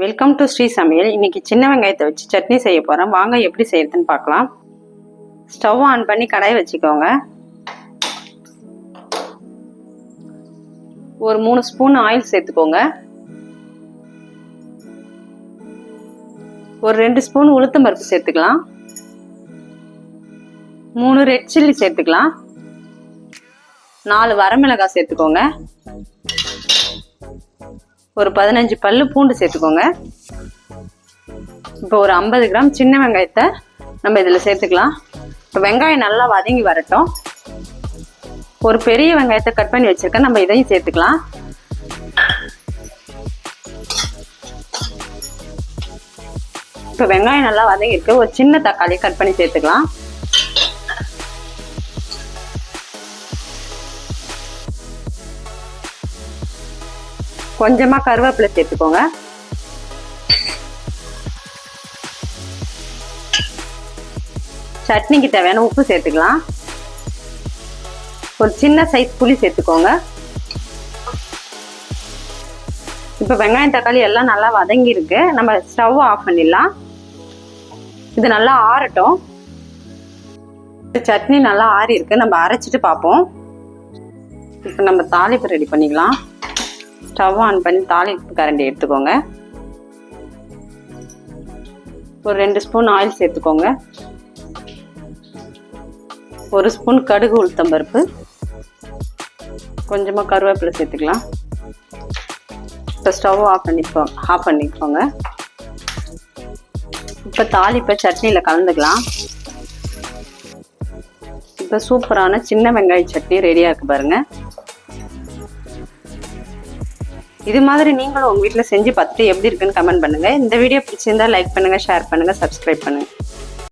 Welcome to Sri சமையல். இன்னைக்கு சின்ன வெங்காயத்தை வச்சு சட்னி செய்ய போகிறேன். வாங்க எப்படி செய்யறதுன்னு பார்க்கலாம். ஸ்டவ் ஆன் பண்ணி கடாய் வச்சுக்கோங்க. ஒரு 3 ஸ்பூன் ஆயில் சேர்த்துக்கோங்க. ஒரு 2 ஸ்பூன் உளுத்தம் பருப்பு சேர்த்துக்கலாம். 3 ரெட் சில்லி சேர்த்துக்கலாம். 4 வரமிளகாய் சேர்த்துக்கோங்க. ஒரு 15 பல்லு பூண்டு சேர்த்துக்கோங்க. இப்போ ஒரு 50 கிராம் சின்ன வெங்காயத்தை நம்ம இதில் சேர்த்துக்கலாம். இப்போ வெங்காயம் நல்லா வதங்கி வரட்டும். ஒரு பெரிய வெங்காயத்தை கட் பண்ணி வச்சிருக்கேன், நம்ம இதையும் சேர்த்துக்கலாம். இப்போ வெங்காயம் நல்லா வதங்கி இருக்கு. ஒரு சின்ன தக்காளி கட் பண்ணி சேர்த்துக்கலாம். கொஞ்சமா கருவேப்பிலை சேர்த்துக்கோங்க. சட்னிக்கு தேவையான உப்பு சேர்த்துக்கலாம். ஒரு சின்ன சைஸ் புளி சேர்த்துக்கோங்க. இப்போ வெங்காயம் தக்காளி எல்லாம் நல்லா வதங்கி இருக்கு. நம்ம ஸ்டவ் ஆஃப் பண்ணிடலாம். இது நல்லா ஆறட்டும். சட்னி நல்லா ஆறி இருக்கு. நம்ம அரைச்சிட்டு பார்ப்போம். இப்போ நம்ம தாளிப்பு ரெடி பண்ணிக்கலாம். ஸ்டவ் ஆன் பண்ணி தாளிப்பு கரண்டி எடுத்துக்கோங்க. ஒரு 2 ஸ்பூன் ஆயில் சேர்த்துக்கோங்க. 1 ஸ்பூன் கடுகு உளுத்தம் பருப்பு, கொஞ்சமாக கருவேப்பிலை சேர்த்துக்கலாம். இப்போ ஸ்டவ் ஆஃப் பண்ணிக்கோங்க. இப்போ தாளிப்பை சட்னியில் கலந்துக்கலாம். இப்போ சூப்பரான சின்ன வெங்காய சட்னி ரெடியாக இருக்கு பாருங்க. இது மாதிரி நீங்களும் உங்க வீட்டில் செஞ்சு பார்த்துட்டு எப்படி இருக்குன்னு கமெண்ட் பண்ணுங்க. இந்த வீடியோ பிடிச்சிருந்தா லைக் பண்ணுங்க, ஷேர் பண்ணுங்க, சப்ஸ்கிரைப் பண்ணுங்க.